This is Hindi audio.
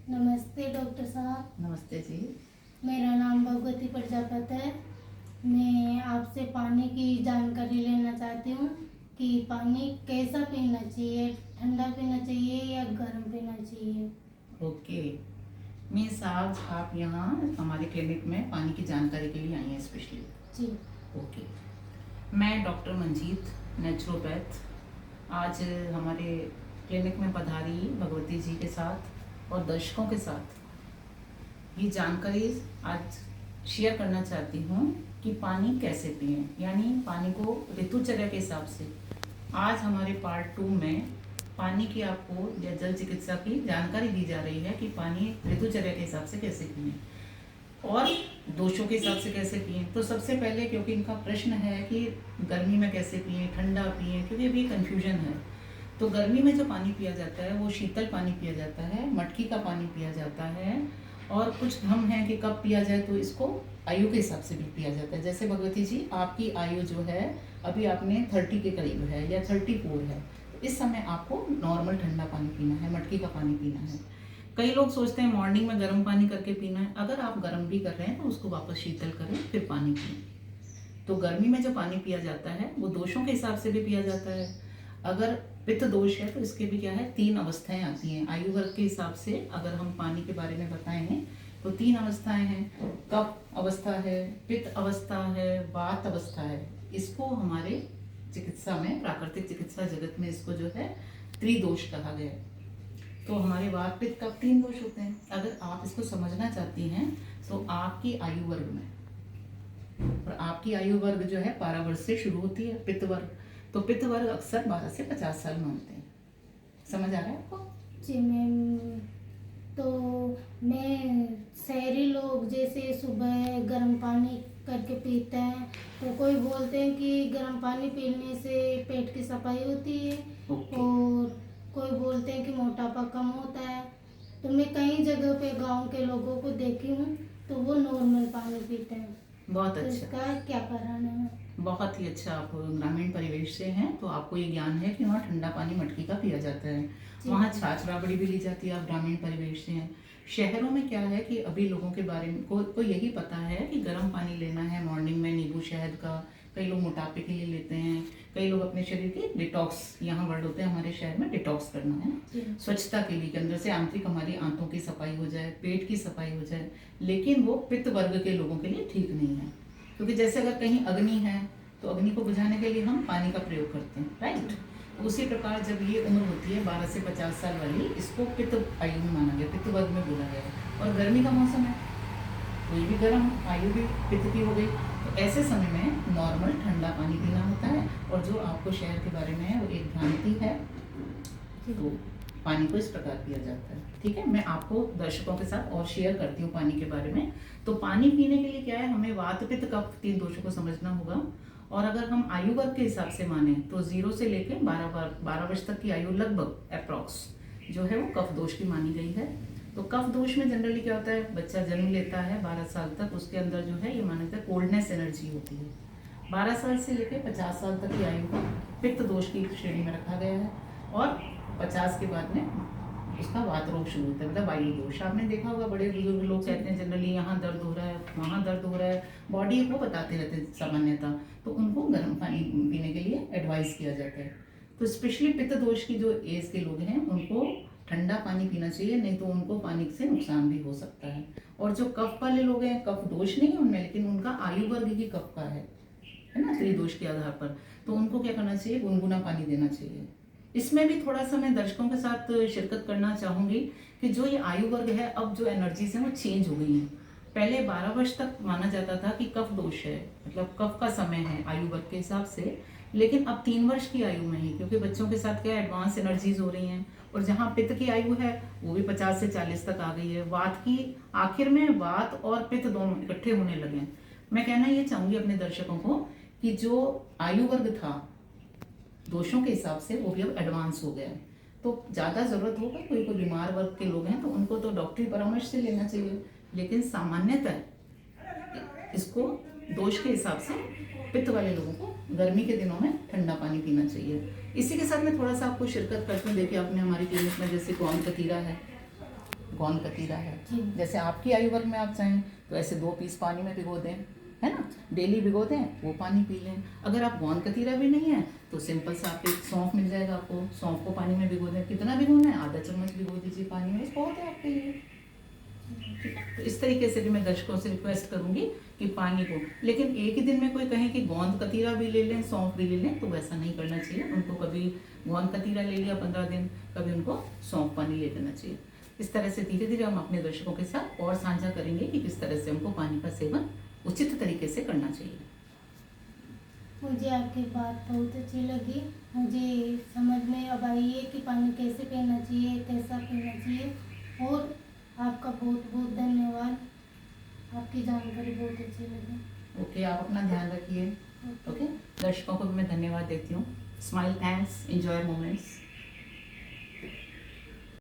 नमस्ते डॉक्टर साहब। नमस्ते जी। मेरा नाम भगवती प्रजापति है। मैं आपसे पानी की जानकारी लेना चाहती हूँ कि पानी कैसा पीना चाहिए, ठंडा पीना चाहिए या गर्म पीना चाहिए। ओके मीन्स आज आप यहाँ हमारे क्लिनिक में पानी की जानकारी के लिए आई हैं स्पेशली। जी। ओके, मैं डॉक्टर मंजीत, नेचुरोपैथ, आज हमारे क्लिनिक में पधारी भगवती जी के साथ और दर्शकों के साथ ये जानकारी आज शेयर करना चाहती हूँ कि पानी कैसे पिएं, यानी पानी को ऋतुचर्या के हिसाब से। आज हमारे पार्ट 2 में पानी की आपको या जल चिकित्सा की जानकारी दी जा रही है कि पानी ऋतुचर्या के हिसाब से कैसे पिएं और दोषों के हिसाब से कैसे पिएं। तो सबसे पहले, क्योंकि इनका प्रश्न है कि गर्मी में कैसे पिएं, ठंडा पिएं, क्योंकि अभी कन्फ्यूजन है। तो गर्मी में जो पानी पिया जाता है वो शीतल पानी पिया जाता है, मटकी का पानी पिया जाता है, और कुछ भ्रम है कि कब पिया जाए, तो इसको आयु के हिसाब से भी पिया जाता है। जैसे भगवती जी, आपकी आयु जो है अभी आपने 30 के करीब है या 34 है, तो इस समय आपको नॉर्मल ठंडा पानी पीना है, मटकी का पानी पीना है। कई लोग सोचते हैं मॉर्निंग में गर्म पानी करके पीना है। अगर आप गर्म भी कर रहे हैं तो उसको वापस शीतल करें, फिर पानी पिए। तो गर्मी में जो पानी पिया जाता है वो दोषों के हिसाब से भी पिया जाता है। अगर पित्त दोष है तो इसके भी क्या है, 3 अवस्थाएं आती हैं आयु वर्ग के हिसाब से। अगर हम पानी के बारे में बताएं तो 3 अवस्थाएं हैं। कफ अवस्था है, पित्त अवस्था है, वात अवस्था है। इसको हमारे चिकित्सा में, प्राकृतिक चिकित्सा जगत में इसको जो है त्रिदोष कहा गया है। तो हमारे वात पित्त कफ 3 दोष होते हैं। अगर आप इसको समझना चाहती हैं तो आपकी आयु वर्ग में, और आपकी आयु वर्ग जो है 12 वर्ष से शुरू होती है, पित्त वर्ग। तो पित्त वर्ग अक्सर 12 से 50 साल में होते हैं। समझ आ रहा है आपको? जी मैम। तो मैं, शहरी लोग जैसे सुबह गर्म पानी करके पीते हैं, तो कोई बोलते हैं कि गर्म पानी पीने से पेट की सफाई होती है। और कोई बोलते हैं कि मोटापा कम होता है। तो मैं कई जगह पे गांव के लोगों को देखी हूँ तो वो नॉर्मल पानी पीते हैं। बहुत तो अच्छा। इसका क्या कारण है? बहुत ही अच्छा। आप ग्रामीण परिवेश से हैं तो आपको ये ज्ञान है कि वहाँ ठंडा पानी मटकी का पिया जाता है, वहाँ छाछ राबड़ी भी ली जाती है। आप ग्रामीण परिवेश से हैं। शहरों में क्या है कि अभी लोगों के बारे में को यही पता है कि गर्म पानी लेना है मॉर्निंग में, नींबू शहद का। कई लोग मोटापे के लिए लेते हैं, कई लोग अपने शरीर के डिटॉक्स, यहाँ वर्ड होते हैं हमारे शहर में, डिटॉक्स करना है, स्वच्छता के लिए, के अंदर से आंतरिक हमारी आंतों की सफाई हो जाए, पेट की सफाई हो जाए। लेकिन वो पित्त वर्ग के लोगों के लिए ठीक नहीं है, क्योंकि जैसे अगर कहीं अग्नि है तो अग्नि को बुझाने के लिए हम पानी का प्रयोग करते हैं, राइट। उसी प्रकार जब ये उम्र होती है 12 से 50 साल वाली, इसको पित्त आयु में माना गया, पित्त वर्ग में बोला गया। और गर्मी का मौसम है, कोई भी गर्म आयु भी पित्त की हो गई। तो ऐसे समय में नॉर्मल ठंडा पानी पीना होता है। और जो आपको शहर के बारे में है वो एक भ्रांति है। तो पानी को इस प्रकार पिया जाता है, ठीक है। मैं आपको दर्शकों के साथ और शेयर करती हूँ पानी के बारे में। तो पानी पीने के लिए क्या है, हमें वात पित्त कफ 3 दोषों को समझना होगा। और अगर हम आयु वर्ग के हिसाब से माने तो 0 से लेकर 12 वर्ष तक की आयु लगभग अप्रॉक्स जो है वो कफ दोष की मानी गई है। तो कफ दोष में जनरली क्या होता है, बच्चा जन्म लेता है 12 साल तक, उसके अंदर जो है ये माना जाता है कोल्डनेस एनर्जी होती है। 12 साल से लेकर 50 साल तक की आयु को पित्त दोष की श्रेणी में रखा गया है। और 50 के बाद में उसका वात रोग शुरू होता है, मतलब वायु दोष। आपने देखा होगा बड़े बुजुर्ग लोग कहते हैं जनरली यहाँ दर्द हो रहा है, वहाँ दर्द हो रहा है, बॉडी को बताते रहते हैं सामान्यतः। तो उनको गर्म पानी पीने के लिए एडवाइस किया जाता है। तो स्पेशली पित्त दोष की जो एज के लोग हैं उनको ठंडा पानी पीना चाहिए, नहीं तो उनको पानी से नुकसान भी हो सकता है। और जो कफ वाले लोग हैं, कफ दोष नहीं है उनमें, लेकिन उनका आयु वर्ग की कफ का है ना, त्रिदोष के आधार पर, तो उनको क्या करना चाहिए, गुनगुना पानी देना चाहिए। इसमें भी थोड़ा सा मैं दर्शकों के साथ शिरकत करना चाहूँगी कि जो ये आयु वर्ग है, अब जो एनर्जीज हैं वो चेंज हो गई हैं। पहले 12 वर्ष तक माना जाता था कि कफ दोष है, मतलब कफ का समय है आयु वर्ग के हिसाब से। लेकिन अब 3 वर्ष की आयु में ही, क्योंकि बच्चों के साथ क्या एडवांस एनर्जीज हो रही हैं, और जहाँ पित्त की आयु है वो भी 50 से 40 तक आ गई है। वात की आखिर में वात और पित्त दोनों इकट्ठे होने लगे हैं। मैं कहना ये चाहूँगी अपने दर्शकों को कि जो आयु वर्ग था दोषों के हिसाब से वो भी अब एडवांस हो गया है। तो ज़्यादा ज़रूरत होगा, कोई बीमार वर्ग के लोग हैं तो उनको तो डॉक्टरी परामर्श से लेना चाहिए। लेकिन सामान्यतः इसको दोष के हिसाब से पित्त वाले लोगों को गर्मी के दिनों में ठंडा पानी पीना चाहिए। इसी के साथ मैं थोड़ा सा आपको शिरकत करती हूँ। देखिए आपने हमारी क्लिनिक में जैसे गोंद कतीरा है, गोंद कतीरा है। जी। जैसे आपकी आयु वर्ग में आप चाहें तो ऐसे 2 पीस पानी में भिगो दें, है ना, डेली भिगो दें, वो पानी पी लें। अगर आप गोंद कतीरा भी नहीं है तो सिंपल सा आपके सौंफ मिल जाएगा आपको, सौंफ को पानी में भिगो दें। कितना भिगोना है? आधा चम्मच भिगो दीजिए पानी में, बहुत है आपके लिए। तो इस तरीके से भी मैं दर्शकों से रिक्वेस्ट करूंगी कि पानी को, लेकिन एक ही दिन में कोई कहे कि गोंद कतीरा भी ले लें, सौंफ भी ले लें, तो वैसा नहीं करना चाहिए। उनको कभी गोंद कतीरा ले लिया 15 दिन, कभी उनको सौंफ पानी ले लेना चाहिए। इस तरह से धीरे धीरे हम अपने दर्शकों के साथ और साझा करेंगे कि किस तरह से हमको पानी का सेवन उचित तरीके से करना चाहिए। मुझे आपकी बात बहुत अच्छी लगी। मुझे समझ में अब आई है कि पानी कैसे पीना चाहिए, कैसा पीना चाहिए। और आपका बहुत बहुत धन्यवाद, आपकी जानकारी बहुत अच्छी लगी। ओके, आप अपना ध्यान रखिए। ओके, दर्शकों को भी मैं धन्यवाद देती हूँ। Smile, thanks, enjoy moments.